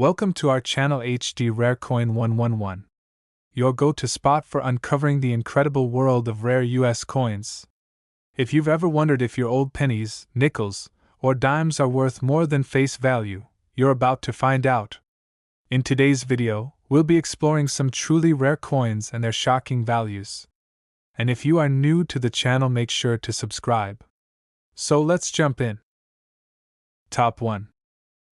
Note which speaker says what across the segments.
Speaker 1: Welcome to our channel HD Rare Coin 111, your go-to spot for uncovering the incredible world of rare US coins. If you've ever wondered if your old pennies, nickels, or dimes are worth more than face value, you're about to find out. In today's video, we'll be exploring some truly rare coins and their shocking values. And if you are new to the channel, make sure to subscribe. So let's jump in. Top 1.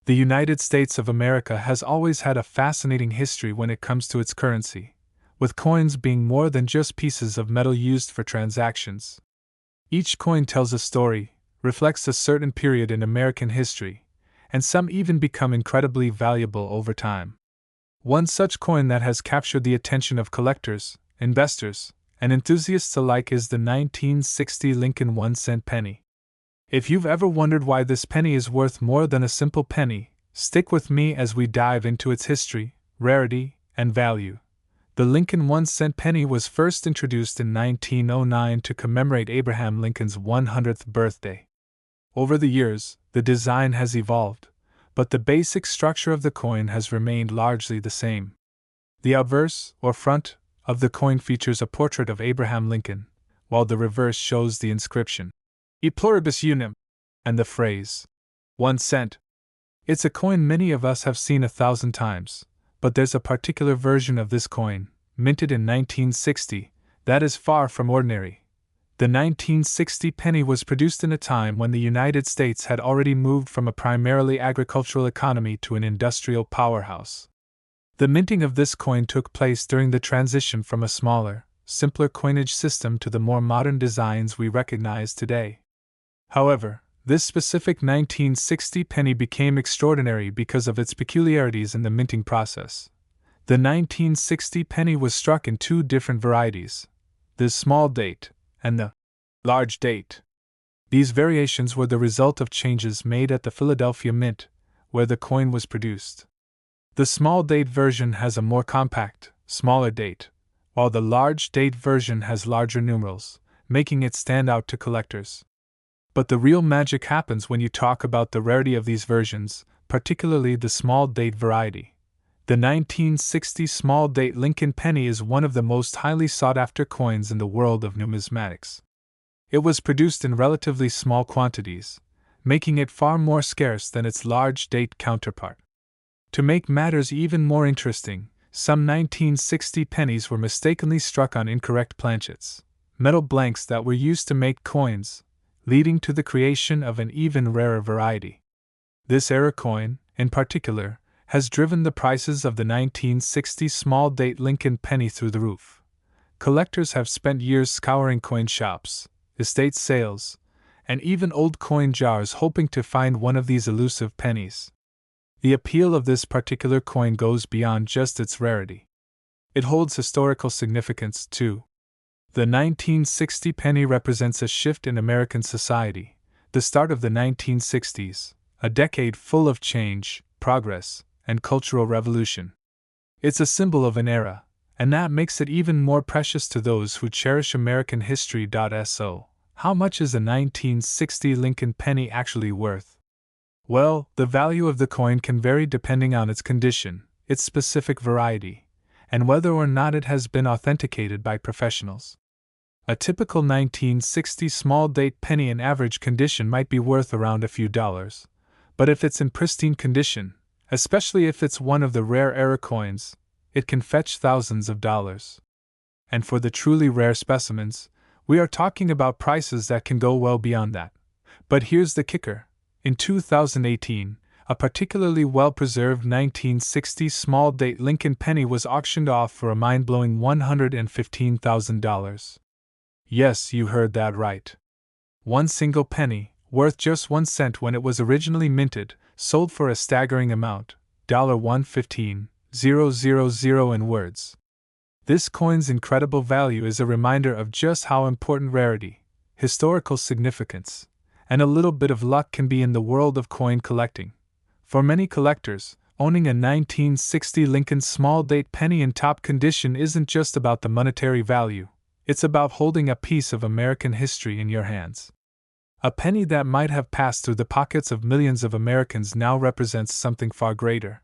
Speaker 1: The United States of America has always had a fascinating history when it comes to its currency, with coins being more than just pieces of metal used for transactions. Each coin tells a story, reflects a certain period in American history, and some even become incredibly valuable over time. One such coin that has captured the attention of collectors, investors, and enthusiasts alike is the 1960 Lincoln 1-cent penny. If you've ever wondered why this penny is worth more than a simple penny, stick with me as we dive into its history, rarity, and value. The Lincoln 1-cent penny was first introduced in 1909 to commemorate Abraham Lincoln's 100th birthday. Over the years, the design has evolved, but the basic structure of the coin has remained largely the same. The obverse, or front, of the coin features a portrait of Abraham Lincoln, while the reverse shows the inscription, E pluribus unum, and the phrase, 1 cent. It's a coin many of us have seen 1,000 times, but there's a particular version of this coin, minted in 1960, that is far from ordinary. The 1960 penny was produced in a time when the United States had already moved from a primarily agricultural economy to an industrial powerhouse. The minting of this coin took place during the transition from a smaller, simpler coinage system to the more modern designs we recognize today. However, this specific 1960 penny became extraordinary because of its peculiarities in the minting process. The 1960 penny was struck in two different varieties, the small date and the large date. These variations were the result of changes made at the Philadelphia Mint, where the coin was produced. The small date version has a more compact, smaller date, while the large date version has larger numerals, making it stand out to collectors. But the real magic happens when you talk about the rarity of these versions, particularly the small date variety. The 1960 small date Lincoln penny is one of the most highly sought after coins in the world of numismatics. It was produced in relatively small quantities, making it far more scarce than its large date counterpart. To make matters even more interesting, some 1960 pennies were mistakenly struck on incorrect planchets, metal blanks that were used to make coins, leading to the creation of an even rarer variety. This error coin, in particular, has driven the prices of the 1960 small date Lincoln penny through the roof. Collectors have spent years scouring coin shops, estate sales, and even old coin jars hoping to find one of these elusive pennies. The appeal of this particular coin goes beyond just its rarity. It holds historical significance, too. The 1960 penny represents a shift in American society, the start of the 1960s, a decade full of change, progress, and cultural revolution. It's a symbol of an era, and that makes it even more precious to those who cherish American history. So, how much is a 1960 Lincoln penny actually worth? Well, the value of the coin can vary depending on its condition, its specific variety, and whether or not it has been authenticated by professionals. A typical 1960 small date penny in average condition might be worth around a few dollars, but if it's in pristine condition, especially if it's one of the rare error coins, it can fetch thousands of dollars. And for the truly rare specimens, we are talking about prices that can go well beyond that. But here's the kicker. In 2018, a particularly well-preserved 1960 small date Lincoln penny was auctioned off for a mind-blowing $115,000. Yes, you heard that right. One single penny, worth just 1 cent when it was originally minted, sold for a staggering amount, $115,000 in words. This coin's incredible value is a reminder of just how important rarity, historical significance, and a little bit of luck can be in the world of coin collecting. For many collectors, owning a 1960 Lincoln small date penny in top condition isn't just about the monetary value, it's about holding a piece of American history in your hands. A penny that might have passed through the pockets of millions of Americans now represents something far greater.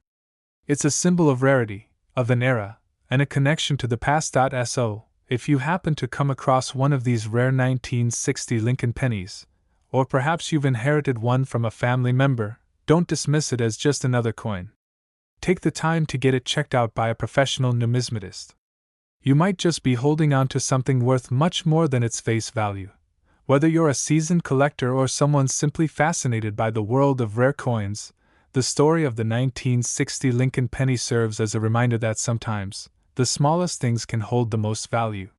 Speaker 1: It's a symbol of rarity, of an era, and a connection to the past. So, if you happen to come across one of these rare 1960 Lincoln pennies, or perhaps you've inherited one from a family member, don't dismiss it as just another coin. Take the time to get it checked out by a professional numismatist. You might just be holding on to something worth much more than its face value. Whether you're a seasoned collector or someone simply fascinated by the world of rare coins, the story of the 1960 Lincoln penny serves as a reminder that sometimes, the smallest things can hold the most value.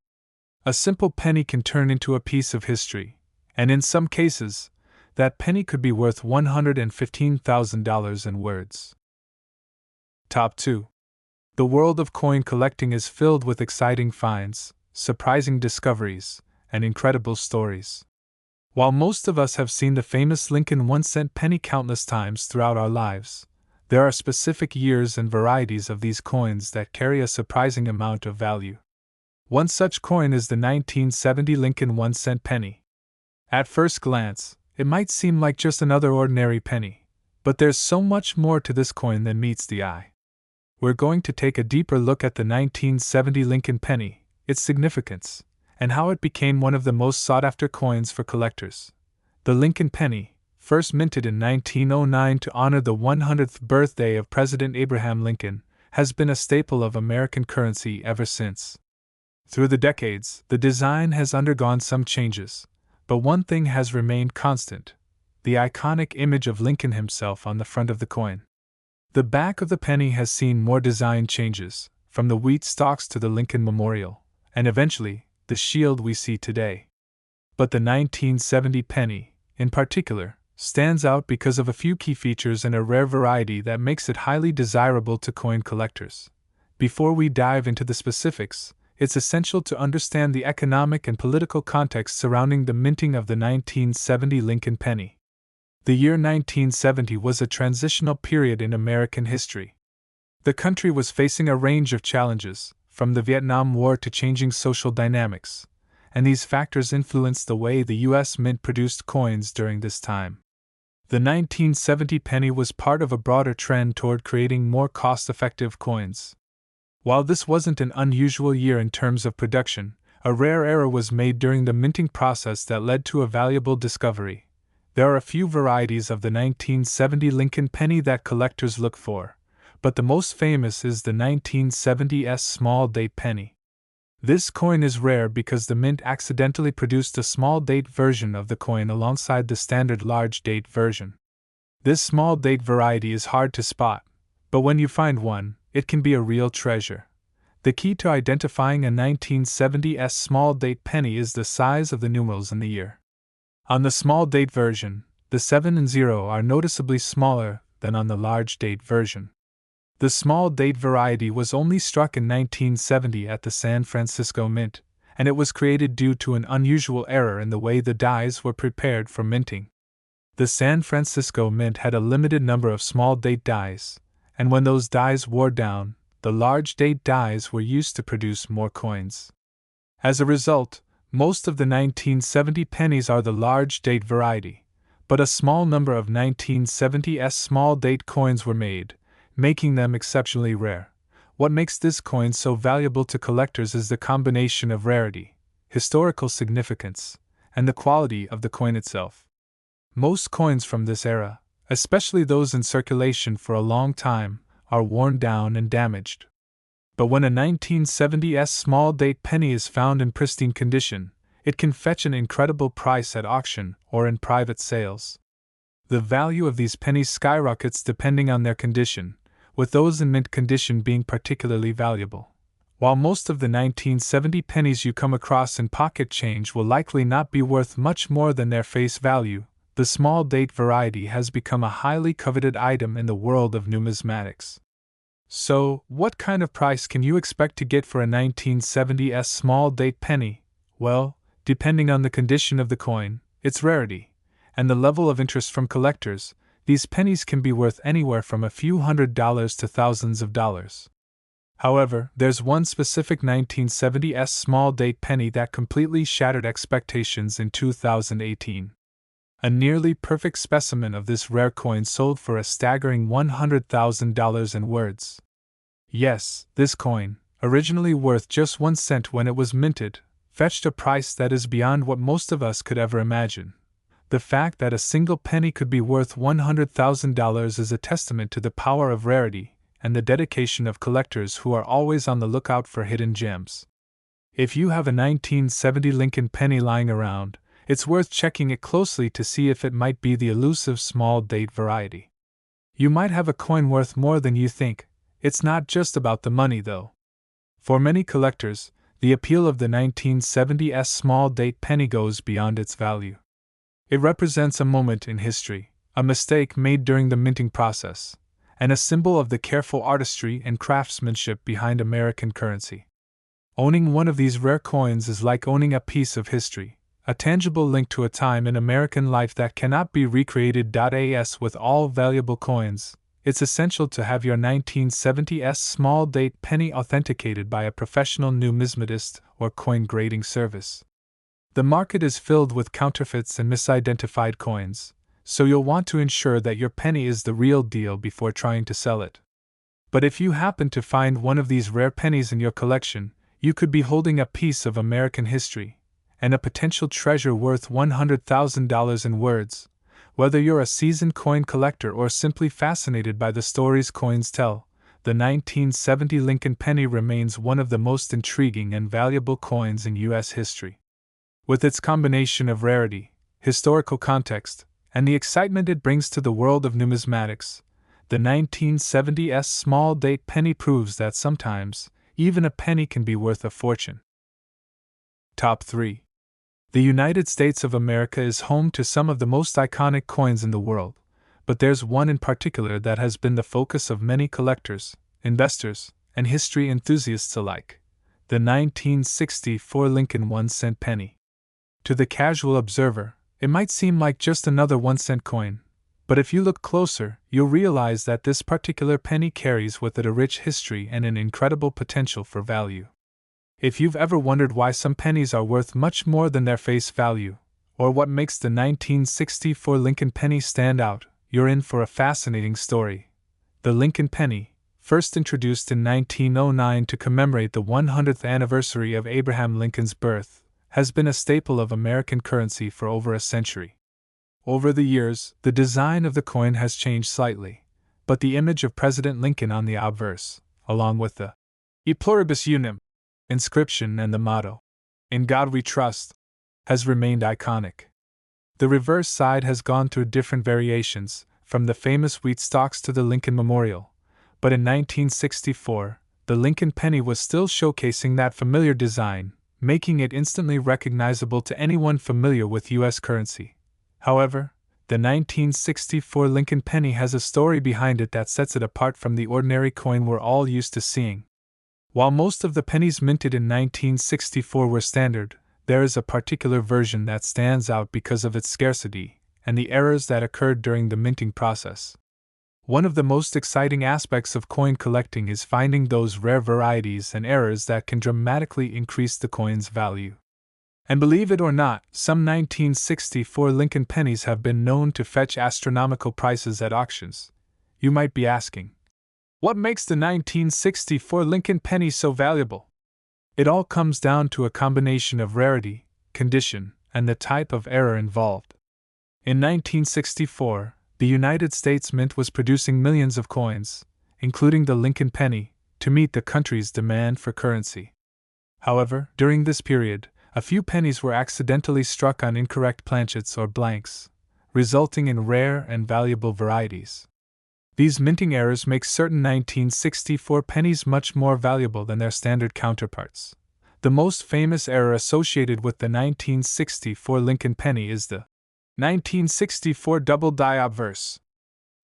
Speaker 1: A simple penny can turn into a piece of history, and in some cases, that penny could be worth $115,000 in words. Top 2. The world of coin collecting is filled with exciting finds, surprising discoveries, and incredible stories. While most of us have seen the famous Lincoln 1-cent penny countless times throughout our lives, there are specific years and varieties of these coins that carry a surprising amount of value. One such coin is the 1970 Lincoln 1-cent penny. At first glance, it might seem like just another ordinary penny, but there's so much more to this coin than meets the eye. We're going to take a deeper look at the 1970 Lincoln penny, its significance, and how it became one of the most sought-after coins for collectors. The Lincoln penny, first minted in 1909 to honor the 100th birthday of President Abraham Lincoln, has been a staple of American currency ever since. Through the decades, the design has undergone some changes, but one thing has remained constant: the iconic image of Lincoln himself on the front of the coin. The back of the penny has seen more design changes, from the wheat stalks to the Lincoln Memorial, and eventually, the shield we see today. But the 1970 penny, in particular, stands out because of a few key features and a rare variety that makes it highly desirable to coin collectors. Before we dive into the specifics, it's essential to understand the economic and political context surrounding the minting of the 1970 Lincoln penny. The year 1970 was a transitional period in American history. The country was facing a range of challenges, from the Vietnam War to changing social dynamics, and these factors influenced the way the U.S. Mint produced coins during this time. The 1970 penny was part of a broader trend toward creating more cost-effective coins. While this wasn't an unusual year in terms of production, a rare error was made during the minting process that led to a valuable discovery. There are a few varieties of the 1970 Lincoln penny that collectors look for, but the most famous is the 1970s small date penny. This coin is rare because the mint accidentally produced a small date version of the coin alongside the standard large date version. This small date variety is hard to spot, but when you find one, it can be a real treasure. The key to identifying a 1970s small date penny is the size of the numerals in the year. On the small date version, the 7 and 0 are noticeably smaller than on the large date version. The small date variety was only struck in 1970 at the San Francisco Mint, and it was created due to an unusual error in the way the dies were prepared for minting. The San Francisco Mint had a limited number of small date dies, and when those dies wore down, the large date dies were used to produce more coins. As a result, most of the 1970 pennies are the large date variety, but a small number of 1970s small date coins were made, making them exceptionally rare. What makes this coin so valuable to collectors is the combination of rarity, historical significance, and the quality of the coin itself. Most coins from this era, especially those in circulation for a long time, are worn down and damaged. But when a 1970s small date penny is found in pristine condition, it can fetch an incredible price at auction or in private sales. The value of these pennies skyrockets depending on their condition, with those in mint condition being particularly valuable. While most of the 1970 pennies you come across in pocket change will likely not be worth much more than their face value, the small date variety has become a highly coveted item in the world of numismatics. So, what kind of price can you expect to get for a 1970s small date penny? Well, depending on the condition of the coin, its rarity, and the level of interest from collectors, these pennies can be worth anywhere from a few $100s to thousands of dollars. However, there's one specific 1970s small date penny that completely shattered expectations in 2018. A nearly perfect specimen of this rare coin sold for a staggering $100,000 in words. Yes, this coin, originally worth just 1 cent when it was minted, fetched a price that is beyond what most of us could ever imagine. The fact that a single penny could be worth $100,000 is a testament to the power of rarity and the dedication of collectors who are always on the lookout for hidden gems. If you have a 1970 Lincoln penny lying around, it's worth checking it closely to see if it might be the elusive small date variety. You might have a coin worth more than you think. It's not just about the money, though. For many collectors, the appeal of the 1970s small date penny goes beyond its value. It represents a moment in history, a mistake made during the minting process, and a symbol of the careful artistry and craftsmanship behind American currency. Owning one of these rare coins is like owning a piece of history, a tangible link to a time in American life that cannot be recreated. As with all valuable coins, it's essential to have your 1970s small date penny authenticated by a professional numismatist or coin grading service. The market is filled with counterfeits and misidentified coins, so you'll want to ensure that your penny is the real deal before trying to sell it. But if you happen to find one of these rare pennies in your collection, you could be holding a piece of American history and a potential treasure worth $100,000 in words. Whether you're a seasoned coin collector or simply fascinated by the stories coins tell, the 1970 Lincoln penny remains one of the most intriguing and valuable coins in U.S. history. With its combination of rarity, historical context, and the excitement it brings to the world of numismatics, the 1970s small date penny proves that sometimes, even a penny can be worth a fortune. Top 3. The United States of America is home to some of the most iconic coins in the world, but there's one in particular that has been the focus of many collectors, investors, and history enthusiasts alike: the 1964 Lincoln 1-cent penny. To the casual observer, it might seem like just another 1-cent coin, but if you look closer, you'll realize that this particular penny carries with it a rich history and an incredible potential for value. If you've ever wondered why some pennies are worth much more than their face value, or what makes the 1964 Lincoln penny stand out, you're in for a fascinating story. The Lincoln penny, first introduced in 1909 to commemorate the 100th anniversary of Abraham Lincoln's birth, has been a staple of American currency for over a century. Over the years, the design of the coin has changed slightly, but the image of President Lincoln on the obverse, along with the E pluribus unum inscription and the motto, "In God We Trust," has remained iconic. The reverse side has gone through different variations, from the famous wheat stalks to the Lincoln Memorial, but in 1964, the Lincoln penny was still showcasing that familiar design, making it instantly recognizable to anyone familiar with U.S. currency. However, the 1964 Lincoln penny has a story behind it that sets it apart from the ordinary coin we're all used to seeing. While most of the pennies minted in 1964 were standard, there is a particular version that stands out because of its scarcity and the errors that occurred during the minting process. One of the most exciting aspects of coin collecting is finding those rare varieties and errors that can dramatically increase the coin's value. And believe it or not, some 1964 Lincoln pennies have been known to fetch astronomical prices at auctions. You might be asking, what makes the 1964 Lincoln penny so valuable? It all comes down to a combination of rarity, condition, and the type of error involved. In 1964, the United States Mint was producing millions of coins, including the Lincoln penny, to meet the country's demand for currency. However, during this period, a few pennies were accidentally struck on incorrect planchets or blanks, resulting in rare and valuable varieties. These minting errors make certain 1964 pennies much more valuable than their standard counterparts. The most famous error associated with the 1964 Lincoln penny is the 1964 double die obverse.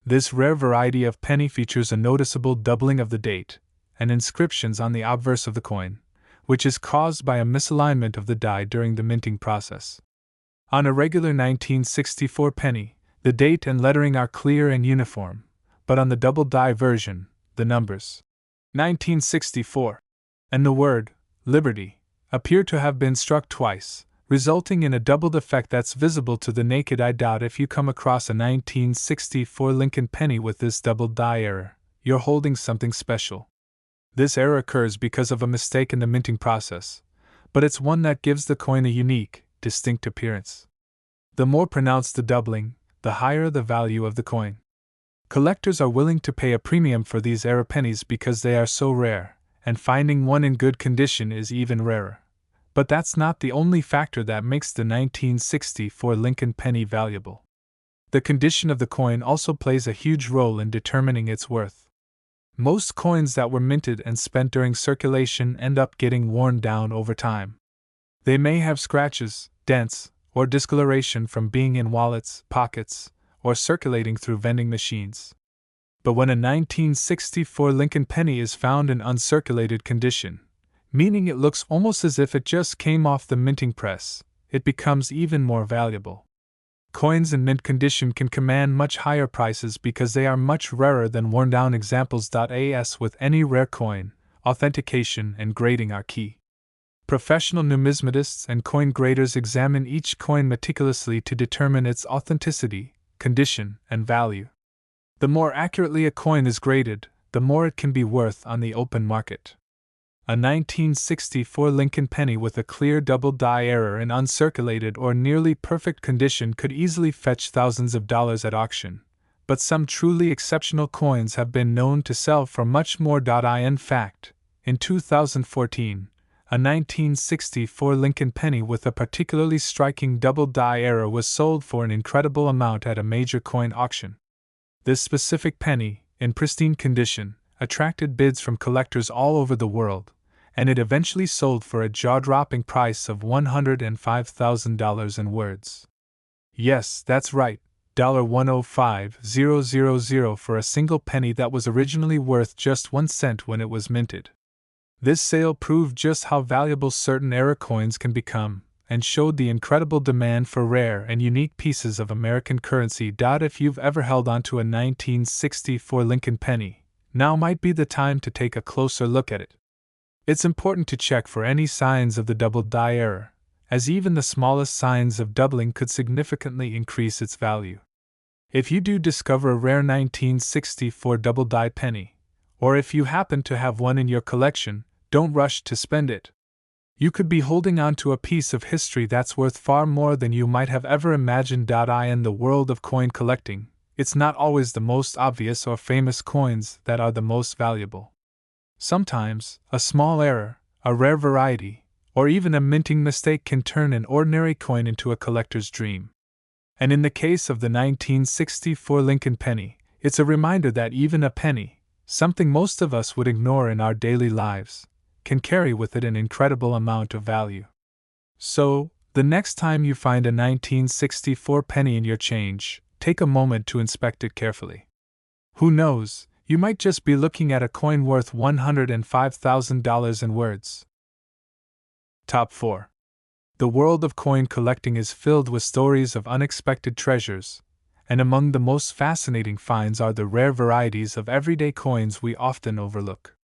Speaker 1: This rare variety of penny features a noticeable doubling of the date and inscriptions on the obverse of the coin, which is caused by a misalignment of the die during the minting process. On a regular 1964 penny, the date and lettering are clear and uniform, but on the double die version, the numbers 1964 and the word Liberty appear to have been struck twice, resulting in a doubled effect that's visible to the naked eye. If you come across a 1964 Lincoln penny with this doubled die error, you're holding something special. This error occurs because of a mistake in the minting process, but it's one that gives the coin a unique, distinct appearance. The more pronounced the doubling, the higher the value of the coin. Collectors are willing to pay a premium for these error pennies because they are so rare, and finding one in good condition is even rarer. But that's not the only factor that makes the 1964 Lincoln penny valuable. The condition of the coin also plays a huge role in determining its worth. Most coins that were minted and spent during circulation end up getting worn down over time. They may have scratches, dents, or discoloration from being in wallets, pockets, or circulating through vending machines. But when a 1964 Lincoln penny is found in uncirculated condition, meaning it looks almost as if it just came off the minting press, it becomes even more valuable. Coins in mint condition can command much higher prices because they are much rarer than worn-down examples. As with any rare coin, authentication and grading are key. Professional numismatists and coin graders examine each coin meticulously to determine its authenticity, condition, and value. The more accurately a coin is graded, the more it can be worth on the open market. A 1964 Lincoln penny with a clear double die error in uncirculated or nearly perfect condition could easily fetch thousands of dollars at auction, but some truly exceptional coins have been known to sell for much more. In fact, in 2014, a 1964 Lincoln penny with a particularly striking double die error was sold for an incredible amount at a major coin auction. This specific penny, in pristine condition, attracted bids from collectors all over the world, and it eventually sold for a jaw-dropping price of $105,000 in words. Yes, that's right, $105,000 for a single penny that was originally worth just 1 cent when it was minted. This sale proved just how valuable certain error coins can become, and showed the incredible demand for rare and unique pieces of American currency. If you've ever held onto a 1964 Lincoln penny, now might be the time to take a closer look at it. It's important to check for any signs of the double die error, as even the smallest signs of doubling could significantly increase its value. If you do discover a rare 1964 double die penny, or if you happen to have one in your collection, don't rush to spend it. You could be holding on to a piece of history that's worth far more than you might have ever imagined. In the world of coin collecting, it's not always the most obvious or famous coins that are the most valuable. Sometimes, a small error, a rare variety, or even a minting mistake can turn an ordinary coin into a collector's dream. And in the case of the 1964 Lincoln penny, it's a reminder that even a penny, something most of us would ignore in our daily lives, can carry with it an incredible amount of value. So, the next time you find a 1964 penny in your change, take a moment to inspect it carefully. Who knows, you might just be looking at a coin worth $105,000 in words. Top 4. The world of coin collecting is filled with stories of unexpected treasures, and among the most fascinating finds are the rare varieties of everyday coins we often overlook.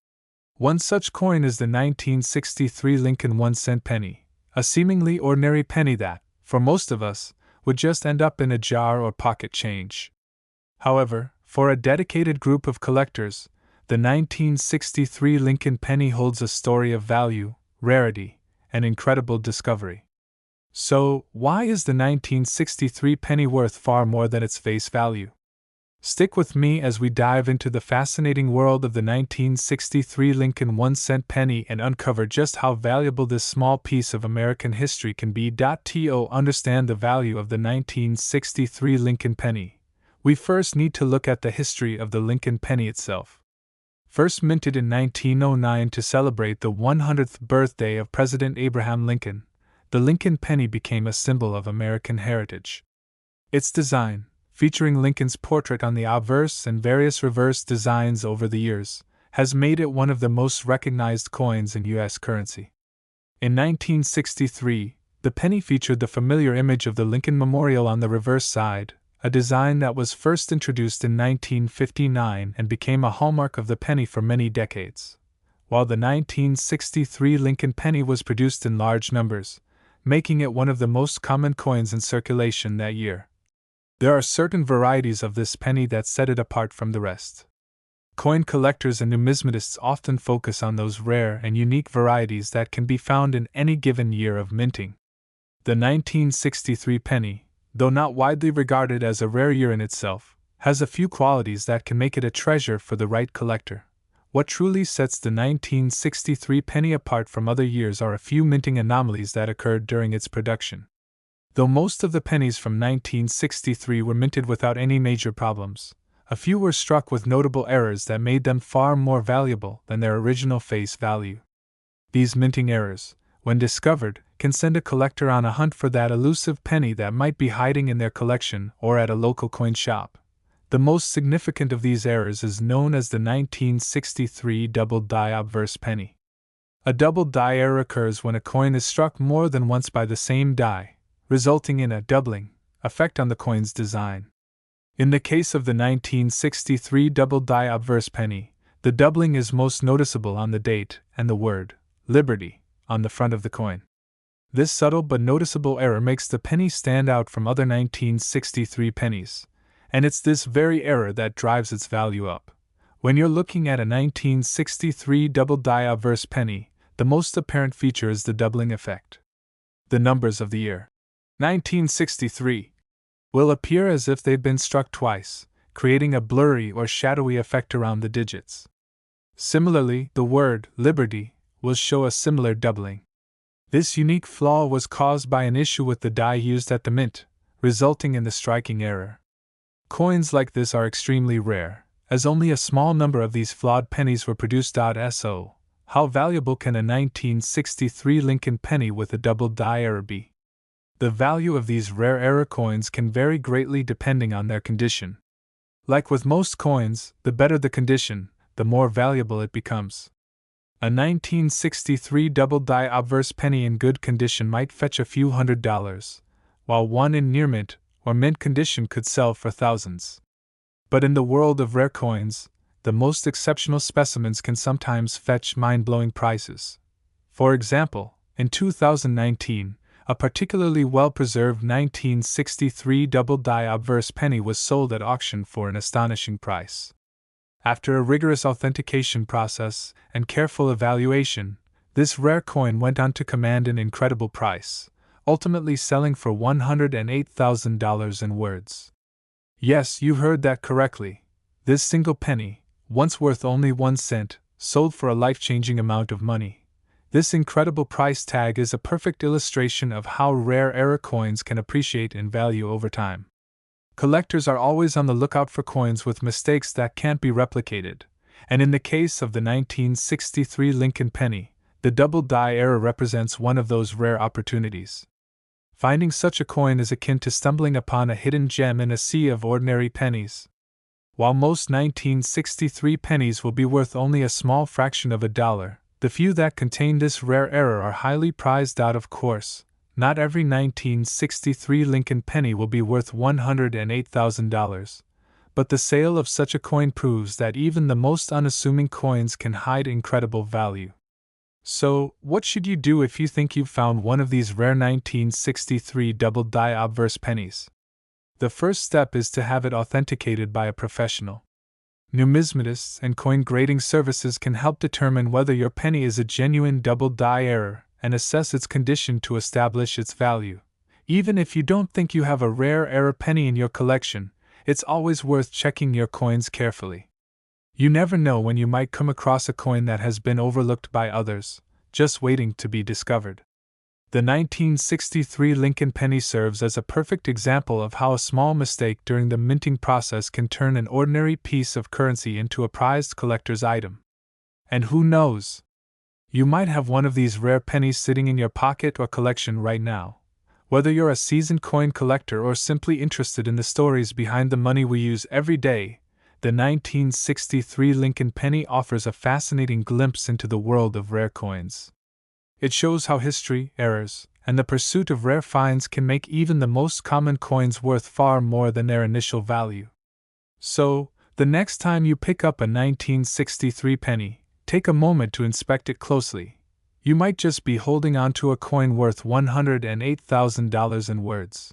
Speaker 1: One such coin is the 1963 Lincoln 1-cent penny, a seemingly ordinary penny that, for most of us, would just end up in a jar or pocket change. However, for a dedicated group of collectors, the 1963 Lincoln penny holds a story of value, rarity, and incredible discovery. So, why is the 1963 penny worth far more than its face value? Stick with me as we dive into the fascinating world of the 1963 Lincoln 1-cent penny and uncover just how valuable this small piece of American history can be. To understand the value of the 1963 Lincoln penny, we first need to look at the history of the Lincoln penny itself. First minted in 1909 to celebrate the 100th birthday of President Abraham Lincoln, the Lincoln penny became a symbol of American heritage. Its design, featuring Lincoln's portrait on the obverse and various reverse designs over the years, has made it one of the most recognized coins in U.S. currency. In 1963, the penny featured the familiar image of the Lincoln Memorial on the reverse side, a design that was first introduced in 1959 and became a hallmark of the penny for many decades. While the 1963 Lincoln penny was produced in large numbers, making it one of the most common coins in circulation that year. There are certain varieties of this penny that set it apart from the rest. Coin collectors and numismatists often focus on those rare and unique varieties that can be found in any given year of minting. The 1963 penny, though not widely regarded as a rare year in itself, has a few qualities that can make it a treasure for the right collector. What truly sets the 1963 penny apart from other years are a few minting anomalies that occurred during its production. Though most of the pennies from 1963 were minted without any major problems, a few were struck with notable errors that made them far more valuable than their original face value. These minting errors, when discovered, can send a collector on a hunt for that elusive penny that might be hiding in their collection or at a local coin shop. The most significant of these errors is known as the 1963 double die obverse penny. A double die error occurs when a coin is struck more than once by the same die, resulting in a doubling effect on the coin's design. In the case of the 1963 double die obverse penny, the doubling is most noticeable on the date and the word Liberty on the front of the coin. This subtle but noticeable error makes the penny stand out from other 1963 pennies, and it's this very error that drives its value up. When you're looking at a 1963 double die obverse penny, the most apparent feature is the doubling effect. The numbers of the year 1963 will appear as if they've been struck twice, creating a blurry or shadowy effect around the digits. Similarly, the word Liberty will show a similar doubling. This unique flaw was caused by an issue with the die used at the mint, resulting in the striking error. Coins like this are extremely rare, as only a small number of these flawed pennies were produced. So, how valuable can a 1963 Lincoln penny with a double die error be? The value of these rare error coins can vary greatly depending on their condition. Like with most coins, the better the condition, the more valuable it becomes. A 1963 double die obverse penny in good condition might fetch a few $100s, while one in near mint or mint condition could sell for thousands. But in the world of rare coins, the most exceptional specimens can sometimes fetch mind-blowing prices. For example, in 2019, a particularly well-preserved 1963 double die obverse penny was sold at auction for an astonishing price. After a rigorous authentication process and careful evaluation, this rare coin went on to command an incredible price, ultimately selling for $108,000 in words. Yes, you heard that correctly. This single penny, once worth only 1 cent, sold for a life-changing amount of money. This incredible price tag is a perfect illustration of how rare error coins can appreciate in value over time. Collectors are always on the lookout for coins with mistakes that can't be replicated, and in the case of the 1963 Lincoln penny, the double die error represents one of those rare opportunities. Finding such a coin is akin to stumbling upon a hidden gem in a sea of ordinary pennies. While most 1963 pennies will be worth only a small fraction of $1, the few that contain this rare error are highly prized out. Of course, not every 1963 Lincoln penny will be worth $108,000, but the sale of such a coin proves that even the most unassuming coins can hide incredible value. So, what should you do if you think you've found one of these rare 1963 double die obverse pennies? The first step is to have it authenticated by a professional. Numismatists and coin grading services can help determine whether your penny is a genuine double die error and assess its condition to establish its value. Even if you don't think you have a rare error penny in your collection, it's always worth checking your coins carefully. You never know when you might come across a coin that has been overlooked by others, just waiting to be discovered. The 1963 Lincoln penny serves as a perfect example of how a small mistake during the minting process can turn an ordinary piece of currency into a prized collector's item. And who knows? You might have one of these rare pennies sitting in your pocket or collection right now. Whether you're a seasoned coin collector or simply interested in the stories behind the money we use every day, the 1963 Lincoln penny offers a fascinating glimpse into the world of rare coins. It shows how history, errors, and the pursuit of rare finds can make even the most common coins worth far more than their initial value. So, the next time you pick up a 1963 penny, take a moment to inspect it closely. You might just be holding on to a coin worth $108,000 in words.